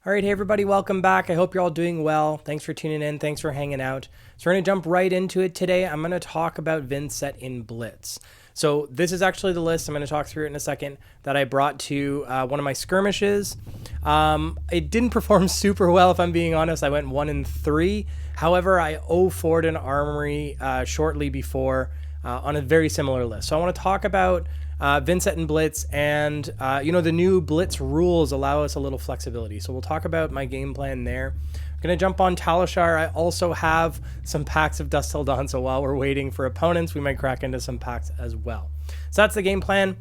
All right, hey everybody, welcome back. I hope you're all doing well. Thanks for tuning in. Thanks for hanging out. So we're going to jump right into it today. I'm going to talk about Vinsset in Blitz. So this is actually the list. I'm going to talk through it in a second that I brought to one of my skirmishes. It didn't perform super well, if I'm being honest. I went 1-3. However, I 0-4'd an armory shortly before on a very similar list. So I want to talk about Vinsset and Blitz, and the new Blitz rules allow us a little flexibility. So we'll talk about my game plan there. I'm going to jump on Talishar. I also have some packs of Dust Till Dawn, so while we're waiting for opponents, we might crack into some packs as well. So that's the game plan.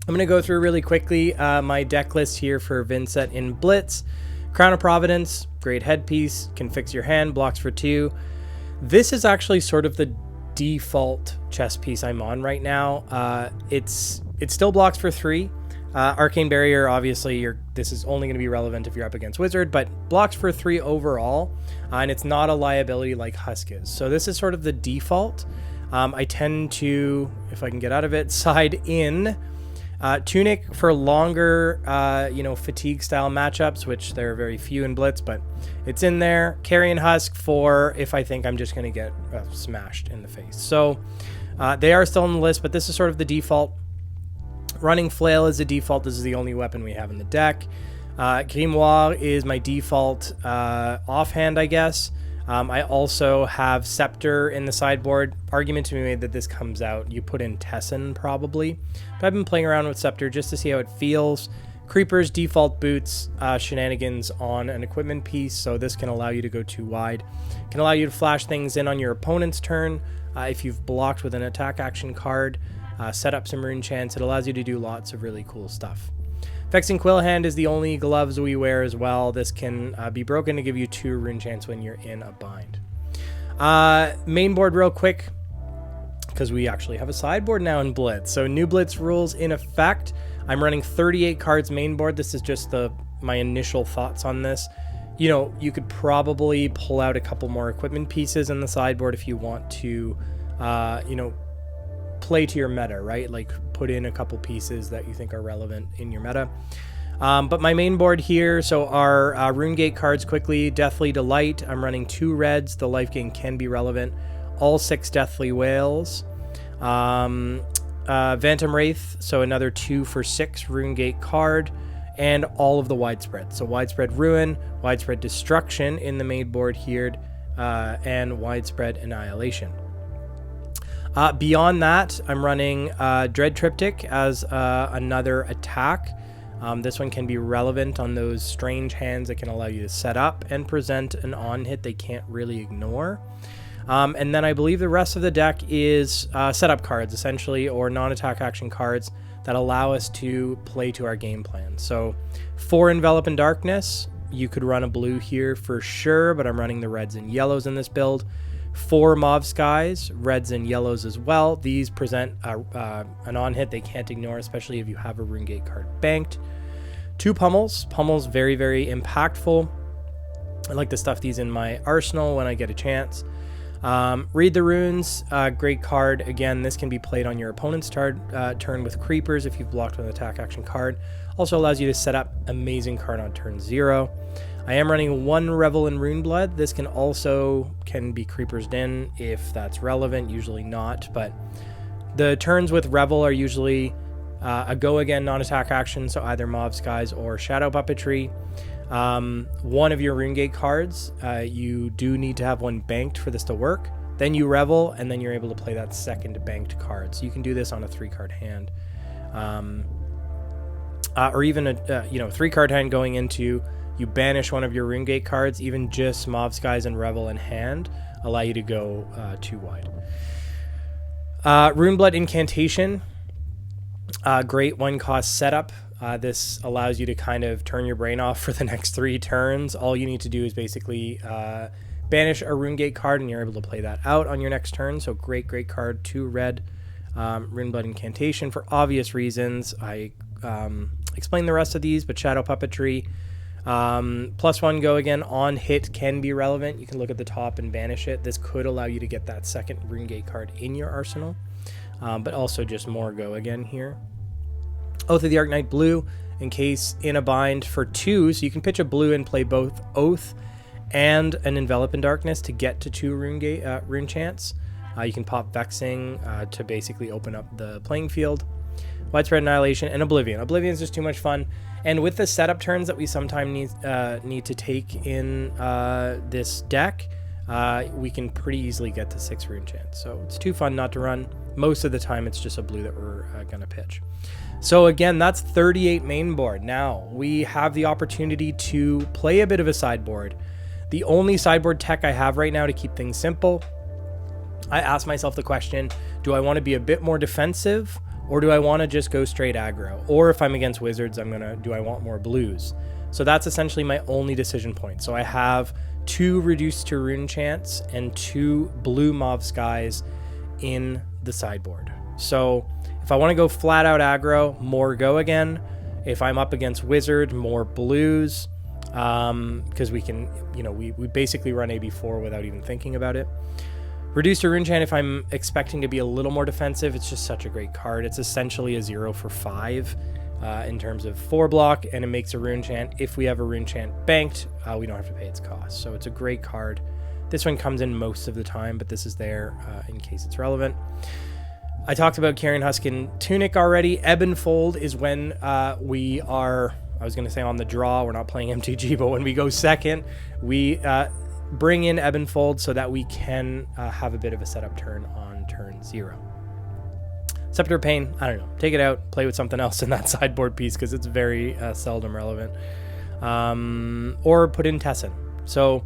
I'm going to go through really quickly my deck list here for Vinsset in Blitz. Crown of Providence, great headpiece, can fix your hand, blocks for 2. This is actually sort of the default chess piece I'm on right now. It still blocks for 3. Arcane Barrier, obviously, this is only going to be relevant if you're up against Wizard, but blocks for 3 overall, and it's not a liability like Husk is. So this is sort of the default. I tend to, if I can get out of it, side in Tunic for longer, fatigue style matchups, which there are very few in Blitz, but it's in there. Carrion Husk for if I think I'm just going to get smashed in the face. So they are still on the list, but this is sort of the default. Running Flail is the default. This is the only weapon we have in the deck. Grimoire is my default offhand, I guess. I also have Scepter in the sideboard. Argument to be made that this comes out. You put in Tessin probably. But I've been playing around with Scepter just to see how it feels. Creepers, default boots, shenanigans on an equipment piece. So this can allow you to go too wide. Can allow you to flash things in on your opponent's turn. If you've blocked with an attack action card, set up some rune chance. It allows you to do lots of really cool stuff. Vexing Quillhand is the only gloves we wear as well. This can be broken to give you 2 rune chance when you're in a bind. Main board real quick, because we actually have a sideboard now in Blitz. So new Blitz rules in effect. I'm running 38 cards main board. This is just my initial thoughts on this. You could probably pull out a couple more equipment pieces in the sideboard if you want to, play to your meta, right? Like put in a couple pieces that you think are relevant in your meta. But my main board here, so our Runegate cards quickly. Deathly Delight, I'm running 2 reds. The life gain can be relevant. All 6 Deathly Whales. Phantom Wraith, so another 2 for 6 Runegate card. And all of the Widespread. So Widespread Ruin, Widespread Destruction in the main board here, and Widespread Annihilation. Beyond that, I'm running Dread Triptych as another attack. This one can be relevant on those strange hands that can allow you to set up and present an on-hit they can't really ignore. And then I believe the rest of the deck is setup cards, essentially, or non-attack action cards that allow us to play to our game plan. So for Envelop in Darkness, you could run a blue here for sure, but I'm running the reds and yellows in this build. 4 Mauve Skies, reds and yellows as well. These present an on-hit they can't ignore, especially if you have a Runegate card banked. 2 Pummels. Pummels, very, very impactful. I like to stuff these in my arsenal when I get a chance. Read the Runes, great card. Again, this can be played on your opponent's turn with Creepers if you've blocked with an attack action card. Also allows you to set up amazing card on turn 0. I am running 1 Revel in Runeblood. This can be Creepers in if that's relevant, usually not, but the turns with Revel are usually a go again non-attack action, so either Mauve Skies or Shadow Puppetry. One of your Runegate cards, you do need to have 1 banked for this to work. Then you Revel, and then you're able to play that second banked card. So you can do this on a 3-card hand. Or even a 3-card hand going into, you banish one of your Runegate cards, even just Mauve Skies and Revel in hand allow you to go too wide. Runeblood Incantation, great 1-cost setup. This allows you to kind of turn your brain off for the next 3 turns. All you need to do is basically banish a Runegate card, and you're able to play that out on your next turn. So great card, 2 red. Runeblood Incantation for obvious reasons. I explain the rest of these, but Shadow Puppetry, +1 go again on hit can be relevant. You can look at the top and banish it. This could allow you to get that second Runegate card in your arsenal, but also just more go again here. Oath of the Arknight Blue, in case in a bind for 2. So you can pitch a blue and play both Oath and an Envelop in Darkness to get to 2 rune chants. You can pop Vexing to basically open up the playing field. Widespread Annihilation and Oblivion. Oblivion is just too much fun. And with the setup turns that we sometimes need to take in this deck, we can pretty easily get to 6 rune chants. So it's too fun not to run. Most of the time it's just a blue that we're going to pitch. So again, that's 38 main board. Now we have the opportunity to play a bit of a sideboard. The only sideboard tech I have right now to keep things simple, I asked myself the question, do I want to be a bit more defensive or do I want to just go straight aggro? Or if I'm against wizards, do I want more blues? So that's essentially my only decision point. So I have 2 reduced to rune chants and 2 blue mauve skies in the sideboard. So if I want to go flat out aggro, more go again. If I'm up against wizard, more blues. Because we can, we basically run AB4 without even thinking about it. Reduced to rune chant, if I'm expecting to be a little more defensive, it's just such a great card. It's essentially a 0 for 5 in terms of 4 block, and it makes a rune chant. If we have a rune chant banked, we don't have to pay its cost. So it's a great card. This one comes in most of the time, but this is there in case it's relevant. I talked about Carrion Huskin Tunic already. Ebb and Fold is when we are, I was going to say on the draw, we're not playing MTG, but when we go second, we bring in Ebb and Fold so that we can have a bit of a setup turn on turn 0. Scepter of Pain, I don't know. Take it out, play with something else in that sideboard piece because it's very seldom relevant. Or put in Tessin. So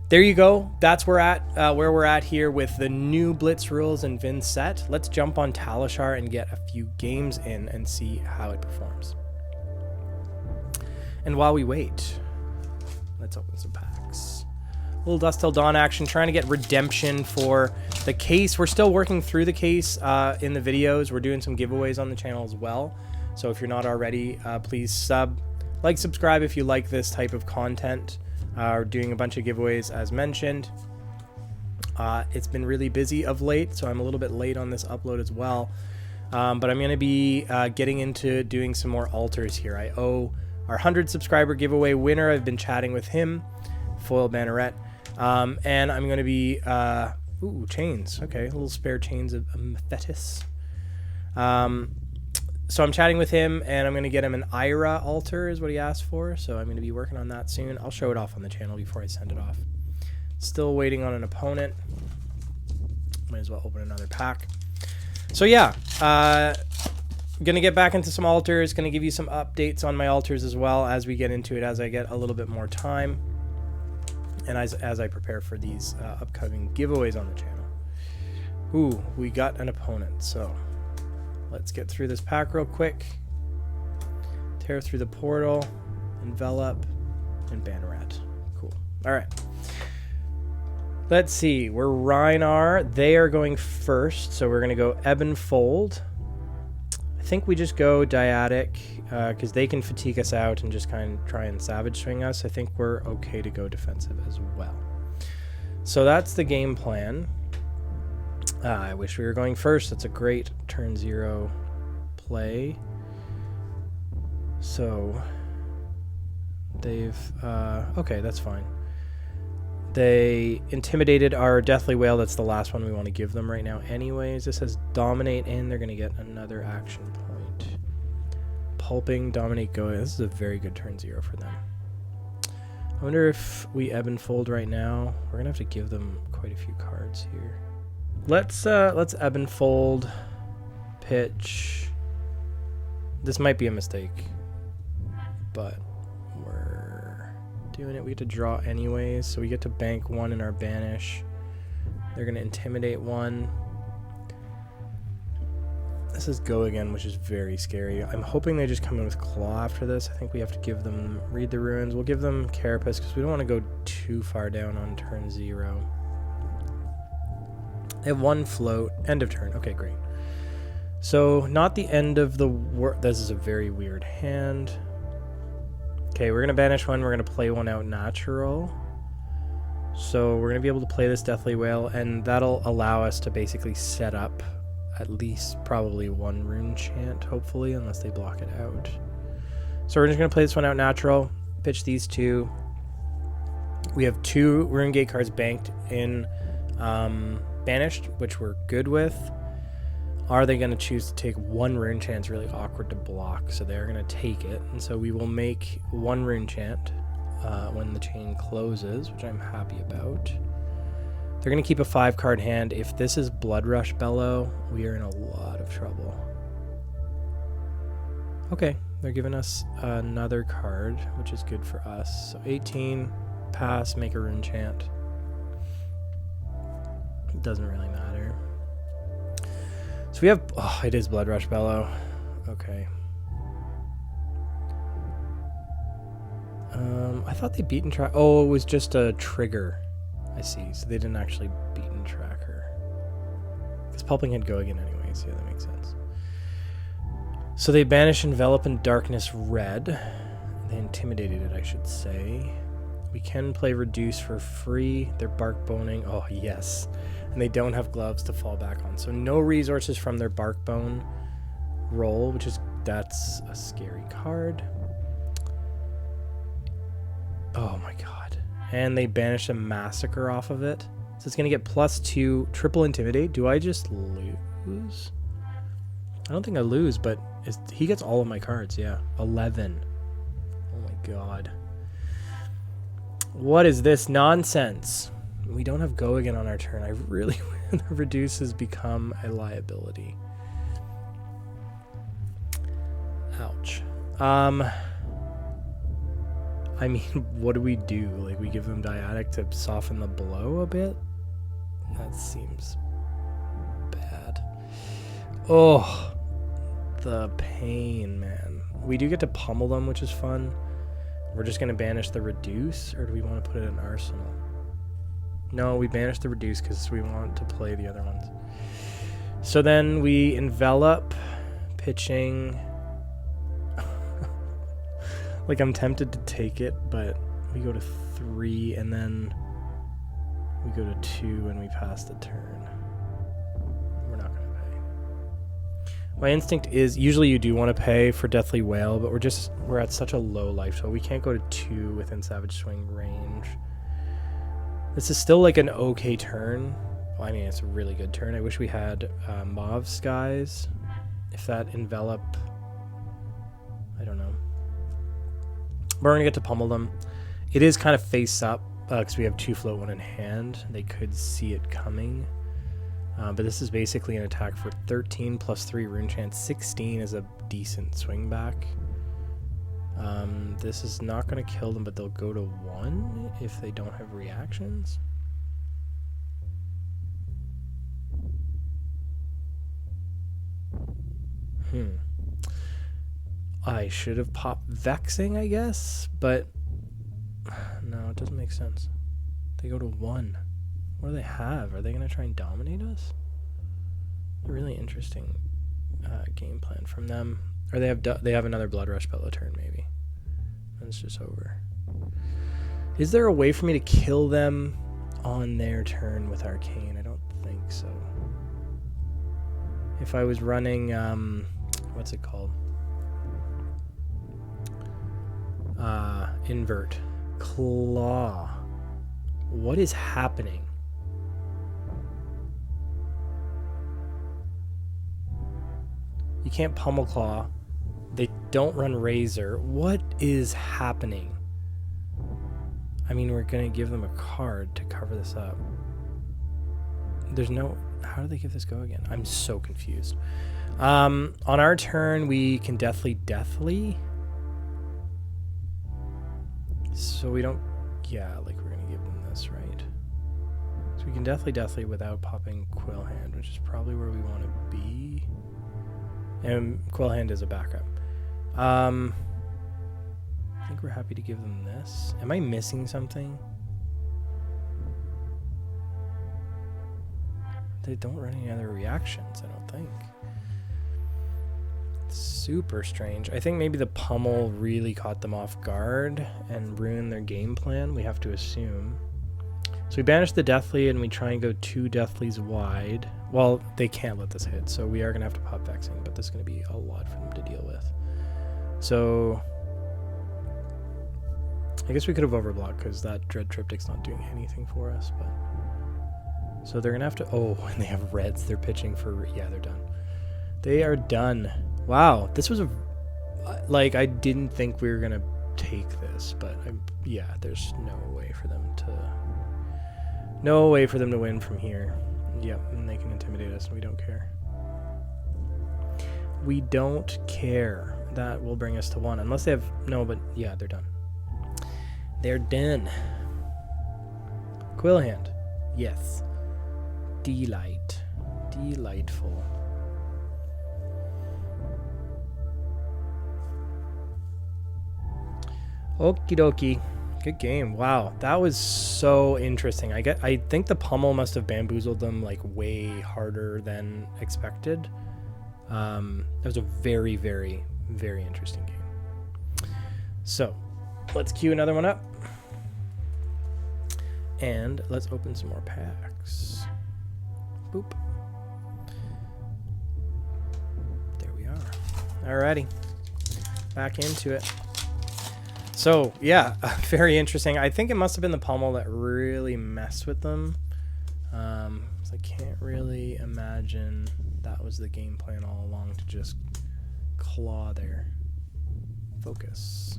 there you go. That's where we're at here with the new Blitz rules in Vinsset. Let's jump on Talishar and get a few games in and see how it performs. And while we wait, let's open some packs. A little Dusk Till Dawn action, trying to get redemption for the case. We're still working through the case in the videos. We're doing some giveaways on the channel as well. So if you're not already, please subscribe if you like this type of content. We're doing a bunch of giveaways as mentioned. It's been really busy of late, so I'm a little bit late on this upload as well. But I'm going to be getting into doing some more altars here. I owe our 100 subscriber giveaway winner. I've been chatting with him, Foil Banneret. And I'm going to be, chains. Okay, a little spare chains of Methetis. So I'm chatting with him, and I'm going to get him an Ira altar is what he asked for. So I'm going to be working on that soon. I'll show it off on the channel before I send it off. Still waiting on an opponent. Might as well open another pack. So yeah, going to get back into some altars. Going to give you some updates on my altars as well as we get into it, as I get a little bit more time. And as I prepare for these upcoming giveaways on the channel. Ooh, we got an opponent. So let's get through this pack real quick. Tear through the portal, envelop, and Banneret. Cool. All right. Let's see. We're Rinar. They are going first. So we're going to go Ebb and Fold. I think we just go Dyadic because they can fatigue us out and just kind of try and savage swing us. I think we're okay to go defensive as well. So that's the game plan. I wish we were going first. That's a great turn 0 play. So they've... okay, that's fine. They intimidated our Deathly Whale. That's the last one we want to give them right now anyways. This says Dominate in. They're going to get another action point. Pulping, Dominate, go. This is a very good turn 0 for them. I wonder if we Ebb and Fold right now. We're going to have to give them quite a few cards here. Let's Ebb and Fold. Pitch. This might be a mistake, but we're doing it. We get to draw anyways, so we get to bank 1 in our banish. They're going to intimidate 1. This is go again, which is very scary. I'm hoping they just come in with Claw after this. I think we have to give them Read the Ruins. We'll give them Carapace because we don't want to go too far down on turn 0. They have 1 float. End of turn. Okay, great. So not the end of the work. This is a very weird hand. Okay, we're going to banish 1. We're going to play 1 out natural. So we're going to be able to play this Deathly Whale, and that'll allow us to basically set up at least probably 1 rune chant, hopefully, unless they block it out. So we're just going to play this one out natural, pitch these two. We have 2 Rune Gate cards banked in Banished, which we're good with. Are they going to choose to take 1 Rune Chant? Really awkward to block, so they're going to take it. And so we will make 1 Rune Chant when the chain closes, which I'm happy about. They're going to keep a 5-card hand. If this is Blood Rush Bellow, we are in a lot of trouble. Okay, they're giving us another card, which is good for us. So 18, pass, make a Rune Chant. It doesn't really matter. So we have, oh, it is Blood Rush Bellow. Okay. I thought they beaten track. Oh, it was just a trigger. I see. So they didn't actually beaten track her. Because Pulping Head go again anyway, so yeah, that makes sense. So they banish Envelop in Darkness Red. They intimidated it, I should say. We can play Reduce for free. They're Bark Boning. Oh, yes. And they don't have gloves to fall back on. So no resources from their Bark Bone roll, which is, that's a scary card. Oh my god. And they banish a Massacre off of it. So it's going to get +2, triple Intimidate. Do I just lose? I don't think I lose, but he gets all of my cards, yeah. 11. Oh my god. What is this nonsense? We don't have Go again on our turn. I really the Reduce has become a liability. Ouch. I mean, what do we do? Like, we give them Dyadic to soften the blow a bit? That seems bad. Oh, the pain, man. We do get to pummel them, which is fun. We're just going to banish the Reduce, or do we want to put it in Arsenal? No, we banish the Reduce because we want to play the other ones. So then we envelop, pitching. Like, I'm tempted to take it, but we go to 3, and then we go to 2, and we pass the turn. We're not going to pay. My instinct is, usually you do want to pay for Deathly Wail, but we're at such a low life total. We can't go to 2 within Savage Swing range. This is still like an okay turn. Well, I mean, it's a really good turn. I wish we had Mauve Skies. If that envelop, I don't know. We're going to get to pummel them. It is kind of face up because we have 2 float, 1 in hand. They could see it coming. But this is basically an attack for 13 plus 3 Rune Chant. 16 is a decent swing back. This is not going to kill them, but they'll go to 1 if they don't have reactions. I should have popped Vexing, I guess, but no, it doesn't make sense. They go to 1. What do they have? Are they going to try and dominate us? A really interesting game plan from them. Or they have another Blood Rush Bellow turn, maybe. And it's just over. Is there a way for me to kill them on their turn with Arcane? I don't think so. If I was running, what's it called? Invert. Claw. What is happening? You can't pummel claw. They don't run Razor. What is happening? I mean, we're going to give them a card to cover this up. There's no... How do they give this go again? I'm so confused. On our turn, we can Deathly. So we don't... Yeah, like we're going to give them this, right? So we can Deathly without popping Quill Hand, which is probably where we want to be. And Quill Hand is a backup. I think we're happy to give them this. Am I missing something? They don't run any other reactions, I don't think. Super strange. I think maybe the pummel really caught them off guard and ruined their game plan, we have to assume. So we banish the Deathly and we try and go 2 Deathlies wide. Well, they can't let this hit, so we are going to have to pop Vexing, but this is going to be a lot for them to deal with. So I guess we could have overblocked because that Dread Triptych's not doing anything for us. But so they're going to have to... Oh, and they have reds. They're pitching for... Yeah, they're done. They are done. Wow. This was a... Like, I didn't think we were going to take this. But, yeah, there's no way for them to... No way for them to win from here. Yep, and they can intimidate us, and we don't care. We don't care. That will bring us to 1. Unless they have... No, but yeah, they're done. They're done. Quill hand. Yes. Delight. Delightful. Okie dokie. Good game. Wow, that was so interesting. I think the pummel must have bamboozled them like way harder than expected. That was a very, very, very interesting game. So, let's queue another one up. And let's open some more packs. Boop. There we are. Alrighty. Back into it. So, yeah, very interesting. I think it must have been the pommel that really messed with them. So I can't really imagine that was the game plan all along, to just claw their focus.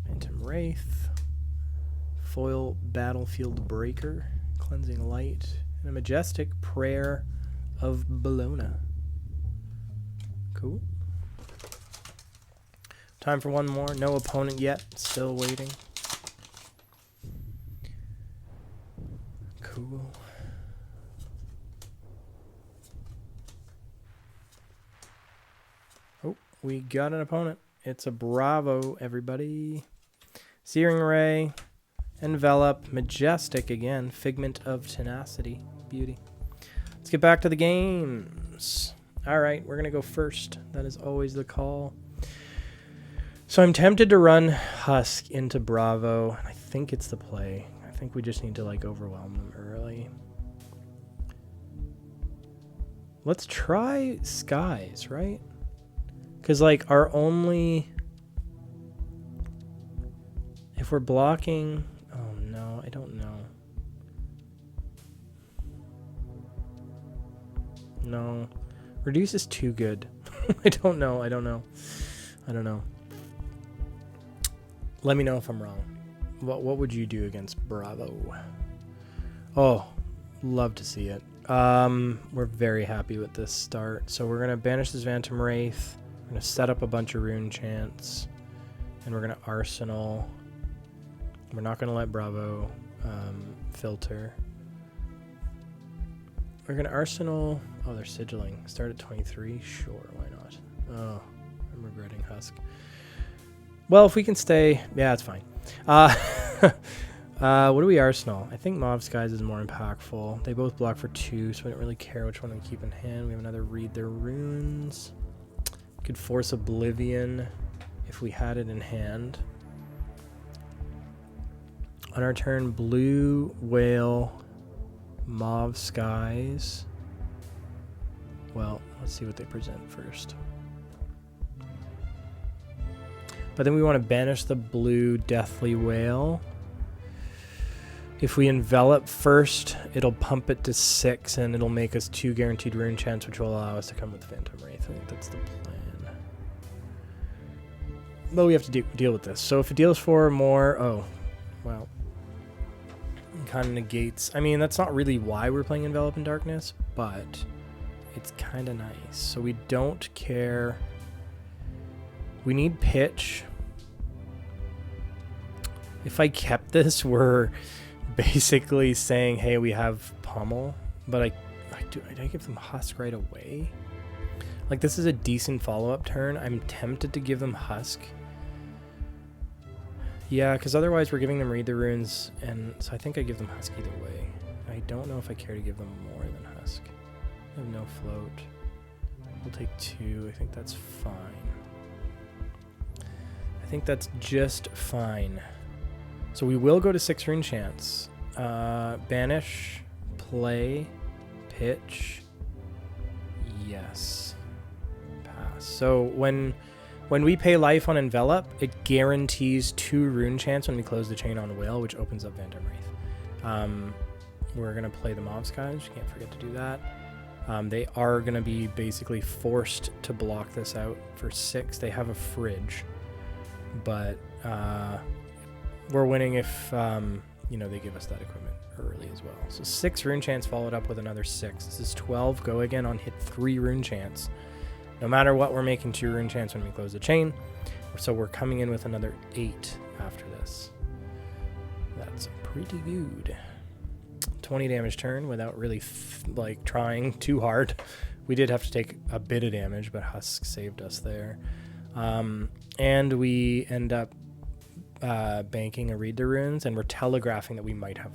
Phantom Wraith. Foil Battlefield Breaker. Cleansing Light. And a Majestic Prayer of Bologna. Cool. Time for one more. No opponent yet. Still waiting. Cool. Oh, we got an opponent. It's a Bravo, everybody. Searing Ray. Envelop. Majestic again. Figment of Tenacity. Beauty. Let's get back to the games. All right, we're going to go first. That is always the call. So I'm tempted to run Husk into Bravo. I think it's the play. I think we just need to like overwhelm them early. Let's try Skies, right? Because like our only... If we're blocking... Oh no, I don't know. No. Reduce is too good. I don't know. Let me know if I'm wrong. What would you do against Bravo? Oh, love to see it. We're very happy with this start. So we're going to banish this Phantom Wraith. We're going to set up a bunch of rune chants. And we're going to Arsenal. We're not going to let Bravo filter. We're going to Arsenal. Oh, they're sigilling. Start at 23? Sure, why not? Oh, I'm regretting Husk. Well, if we can stay... Yeah, it's fine. What do we Arsenal? I think Mauve Skies is more impactful. They both block for 2, so we don't really care which one we keep in hand. We have another Read Their Runes. We could force Oblivion if we had it in hand. On our turn, Blue Whale, Mauve Skies. Well, let's see what they present first. But then we want to banish the blue Deathly Whale. If we envelop first, it'll pump it to 6, and it'll make us 2 guaranteed rune chants, which will allow us to come with Phantom Wraith. I think that's the plan. But we have to deal with this. So if it deals 4 or more... Oh, well. It kind of negates... I mean, that's not really why we're playing Envelop in Darkness, but it's kind of nice. So we don't care... We need pitch. If I kept this, we're basically saying, hey, we have pummel, but I give them Husk right away? Like, this is a decent follow-up turn. I'm tempted to give them Husk. Yeah, because otherwise we're giving them Read the Runes, and so I think I give them Husk either way. I don't know if I care to give them more than Husk. I have no float. We'll take 2. I think that's fine. I think that's just fine. So we will go to 6 rune chants. Banish, play, pitch. Yes. Pass. So when When we pay life on Envelop, it guarantees 2 rune chance when we close the chain on Whale, which opens up Phantom Wraith. We're going to play the Mob Skies. You can't forget to do that. They are going to be basically forced to block this out for 6. They have a fridge, but we're winning if they give us that equipment early as well. So 6 rune chance followed up with another 6. This is 12. Go again on hit 3 rune chance. No matter what, we're making 2 rune chance when we close the chain. So we're coming in with another 8 after this. That's pretty good. 20 damage turn without really trying too hard. We did have to take a bit of damage, but Husk saved us there. And we end up banking a Read the Runes, and we're telegraphing that we might have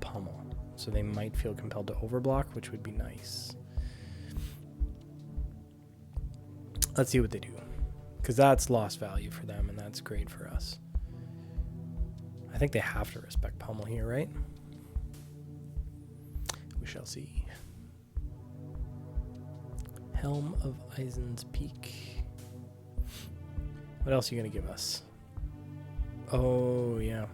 Pummel. So they might feel compelled to overblock, which would be nice. Let's see what they do, because that's lost value for them, and that's great for us. I think they have to respect Pummel here, right? We shall see. Helm of Eisen's Peak. What else are you going to give us? Oh, yeah.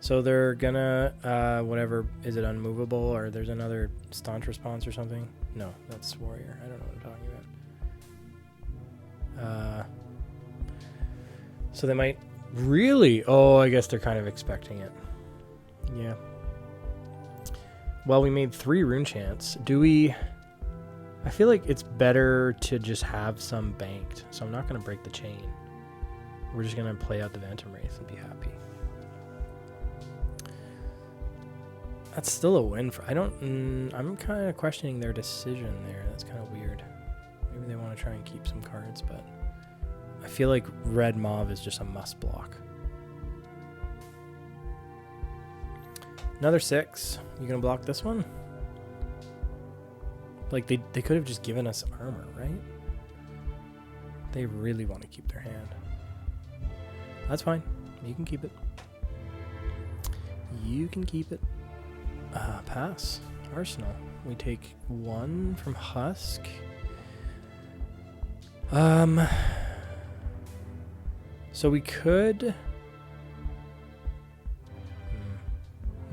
So they're going to, whatever, is it unmovable, or there's another staunch response or something? No, that's Warrior. I don't know what I'm talking about. So they might really... Oh, I guess they're kind of expecting it. Yeah. Well, we made 3 rune chance. Do we... I feel like it's better to just have some banked. So I'm not going to break the chain. We're just going to play out the Phantom Wraith and be happy. That's still a win for... I'm kind of questioning their decision there. That's kind of weird. Maybe they want to try and keep some cards, but I feel like red mauve is just a must block. Another 6. You gonna block this one? Like they could have just given us armor, right? They really want to keep their hand. That's fine. You can keep it. You can keep it. Pass. Arsenal. We take 1 from Husk. So we could...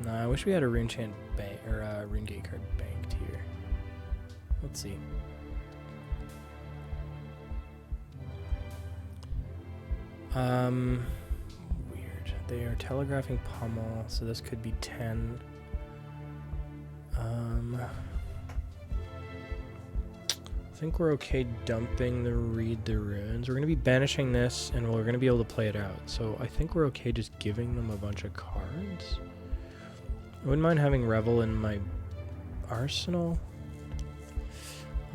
No, I wish we had a rune chant bank or a rune gate card banked here. Let's see. Weird. They are telegraphing Pummel, so this could be 10. I think we're okay dumping the Read the Runes. We're going to be banishing this, and we're going to be able to play it out. So I think we're okay just giving them a bunch of cards. I wouldn't mind having Revel in my arsenal,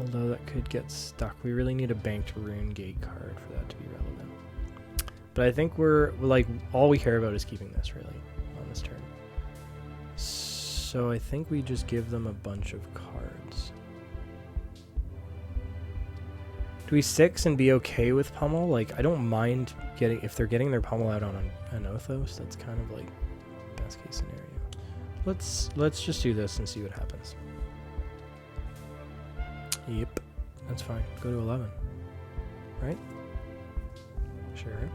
although that could get stuck. We really need a banked Rune Gate card for that to be relevant. But I think we're like, all we care about is keeping this really on this turn. So I think we just give them a bunch of cards. Do we 6 and be okay with Pummel? Like, I don't mind getting, if they're getting their Pummel out on an Othos, that's kind of like best case scenario. Let's just do this and see what happens. Yep, that's fine. Go to 11. Right? Sure.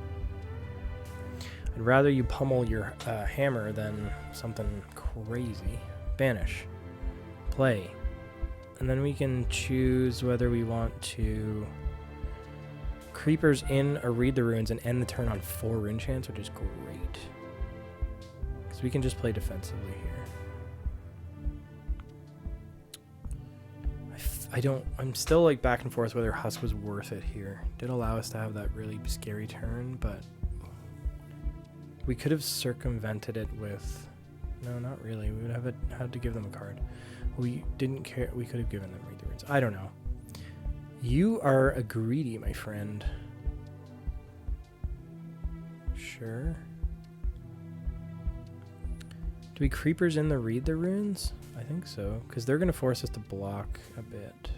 I'd rather you pummel your hammer than something crazy. Banish. Play. And then we can choose whether we want to Creepers in or Read the Runes and end the turn on 4 rune chance, which is great. Because we can just play defensively here. I'm still like back and forth whether Husk was worth it here. Did allow us to have that really scary turn, but we could have circumvented it with... No, not really. We would have had to give them a card. We didn't care. We could have given them Read the Runes. I don't know. You are a greedy, my friend. Sure. Do we Creepers in the Read the Runes? I think so, because they're going to force us to block a bit.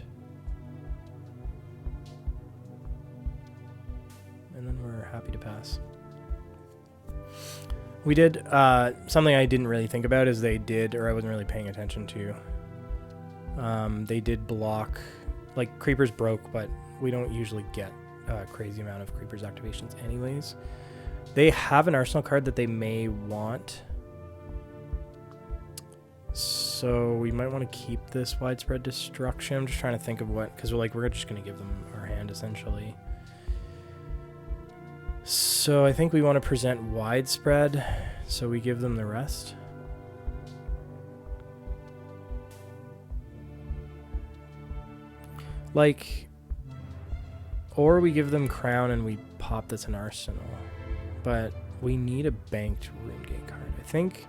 And then we're happy to pass. We did, something I didn't really think about is they did, or I wasn't really paying attention to. They did block, like Creepers broke, but we don't usually get crazy amount of Creepers activations anyways. They have an arsenal card that they may want. So we might want to keep this Widespread Destruction. I'm just trying to think of what, because we're just going to give them our hand essentially. So I think we want to present Widespread, so we give them the rest. Like, or we give them Crown and we pop this in Arsenal. But we need a banked Rune Gate card. I think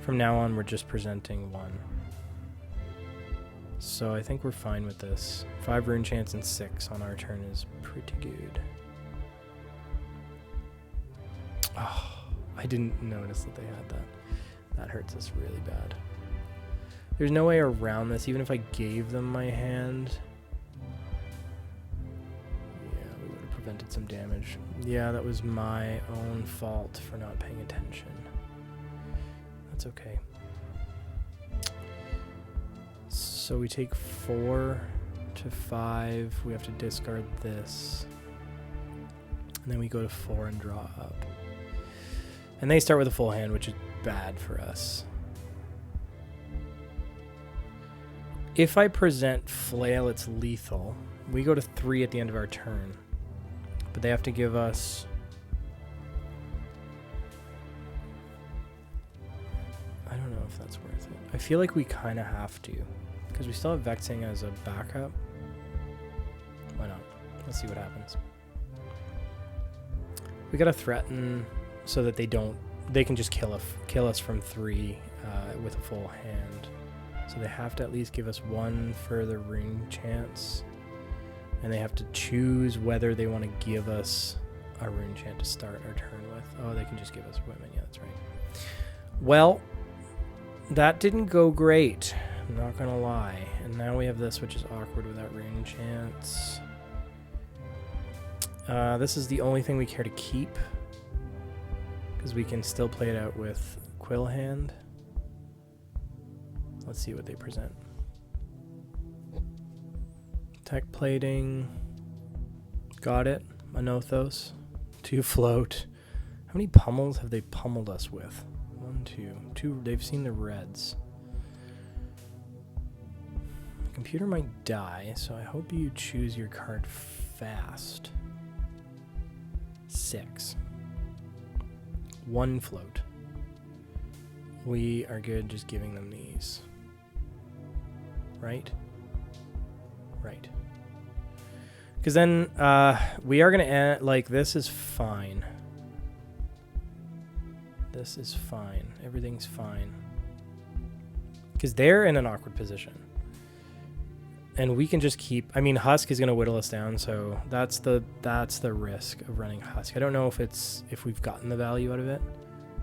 from now on we're just presenting one. So I think we're fine with this. 5 Rune Chance and 6 on our turn is pretty good. Oh, I didn't notice that they had that. That hurts us really bad. There's no way around this, even if I gave them my hand. Prevented some damage. Yeah, that was my own fault for not paying attention. That's okay. So we take 4 to 5. We have to discard this. And then we go to 4 and draw up. And they start with a full hand, which is bad for us. If I present Flail, it's lethal. We go to 3 at the end of our turn. But they have to give us... I don't know if that's worth it. I feel like we kind of have to. Because we still have Vexing as a backup. Why not? Let's see what happens. We gotta threaten so that they don't... They can just kill us from 3 with a full hand. So they have to at least give us 1 further Rune Chance. And they have to choose whether they want to give us a Rune Chant to start our turn with. Oh, they can just give us Women. Yeah, that's right. Well, that didn't go great. I'm not going to lie. And now we have this, which is awkward without Rune Chants. This is the only thing we care to keep. Because we can still play it out with Quill Hand. Let's see what they present. Tech Plating. Got it. Anothos. 2 Float. How many pummels have they pummeled us with? 1, 2. 2. They've seen the reds. The computer might die, so I hope you choose your card fast. 6. 1 Float. We are good just giving them these. Right? Right. Because then we are going to end, like, this is fine. This is fine. Everything's fine. Because they're in an awkward position. And we can just keep, I mean, Husk is going to whittle us down, so that's the risk of running Husk. I don't know if we've gotten the value out of it.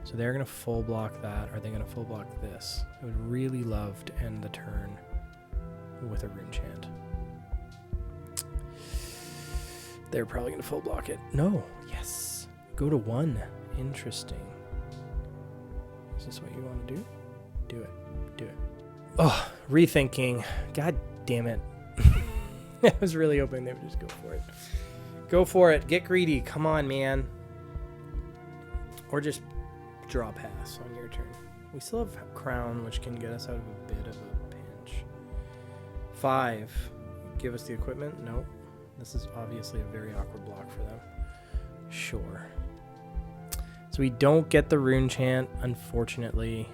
So they're going to full block that. Are they going to full block this? I would really love to end the turn with a Rune Chant. They're probably going to full block it. No. Yes. Go to 1. Interesting. Is this what you want to do? Do it. Do it. Oh, rethinking. God damn it. I was really hoping they would just go for it. Go for it. Get greedy. Come on, man. Or just draw pass on your turn. We still have Crown, which can get us out of a bit of a pinch. 5. Give us the equipment. Nope. This is obviously a very awkward block for them. Sure. So we don't get the Rune Chant, unfortunately.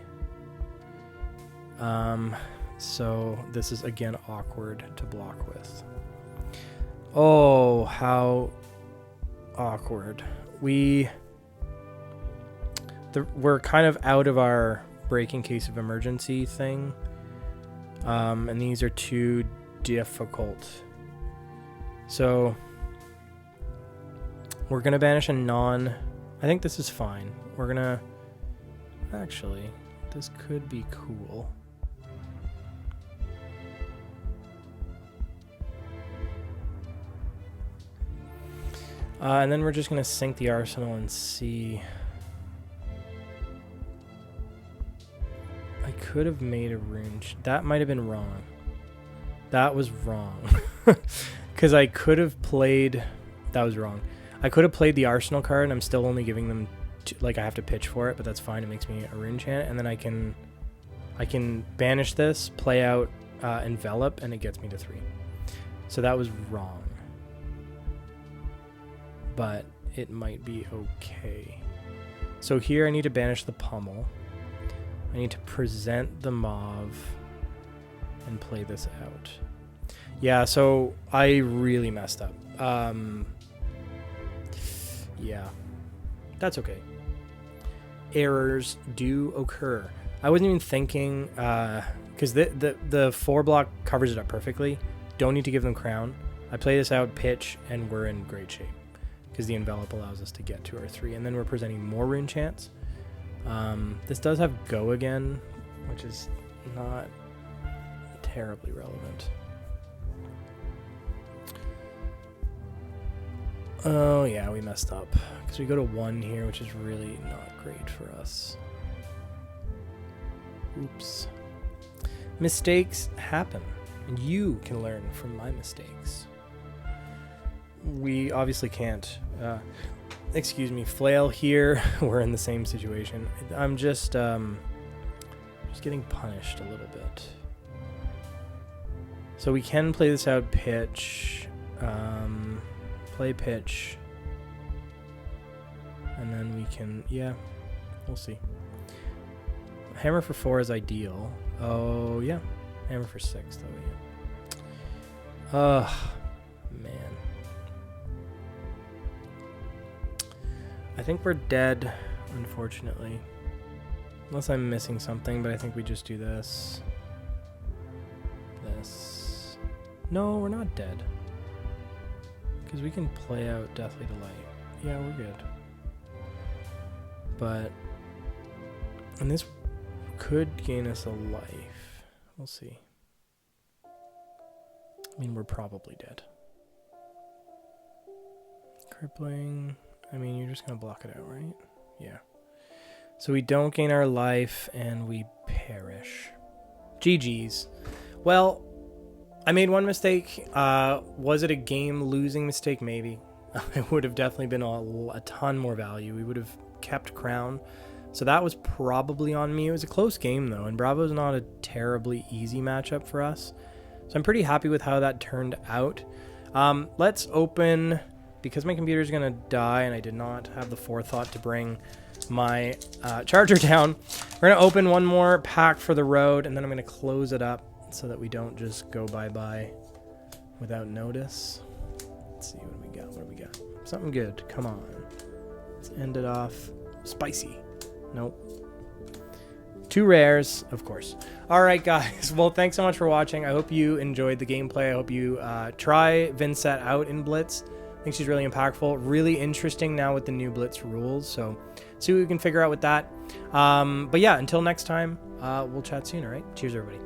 So this is, again, awkward to block with. Oh, how awkward. We're kind of out of our break in case of emergency thing. And these are too difficult. So we're going to banish a non... I think this is fine. We're going to... Actually, this could be cool. And then we're just going to sync the arsenal and see... I could have made a rune... That might have been wrong. That was wrong. Because I could have played... That was wrong. I could have played the Arsenal card, and I'm still only giving them, like, I have to pitch for it, but that's fine. It makes me a rune chant, and then I can banish this, play out Envelop, and it gets me to 3. So that was wrong. But it might be okay. So here I need to banish the Pummel. I need to present the Mauve and play this out. Yeah, so I really messed up. Yeah, that's okay. Errors do occur. I wasn't even thinking, because the 4 block covers it up perfectly. Don't need to give them crown. I play this out, pitch, and we're in great shape because the envelop allows us to get to our 3, and then we're presenting more rune chants. This does have go again, which is not terribly relevant. Oh yeah, we messed up because we go to 1 here, which is really not great for us. Oops. Mistakes happen, and you can learn from my mistakes. We obviously can't, excuse me, flail here. We're in the same situation. I'm just getting punished a little bit. So we can play this out, pitch, play pitch, and then we can, yeah, we'll see. Hammer for 4 is ideal. Oh yeah, hammer for 6 though. Yeah. Man. I think we're dead, unfortunately. Unless I'm missing something, but I think we just do this. This. No, we're not dead. Because we can play out Deathly Delight. Yeah, we're good. But... and this could gain us a life. We'll see. I mean, we're probably dead. Crippling... I mean, you're just going to block it out, right? Yeah. So we don't gain our life, and we perish. GG's. Well, I made one mistake. Was it a game-losing mistake? Maybe. It would have definitely been a ton more value. We would have kept crown. So that was probably on me. It was a close game, though, and Bravo's not a terribly easy matchup for us. So I'm pretty happy with how that turned out. Let's open... because my computer's going to die and I did not have the forethought to bring my charger down, we're going to open one more pack for the road, and then I'm going to close it up so that we don't just go bye-bye without notice. Let's see what we got. What do we got? Something good. Come on. Let's end it off. Spicy. Nope. 2 rares, of course. All right, guys. Well, thanks so much for watching. I hope you enjoyed the gameplay. I hope you try Vinsset out in Blitz. I think she's really impactful, really interesting now with the new Blitz rules. So see what we can figure out with that. But yeah, until next time, we'll chat soon. All right. Cheers, everybody.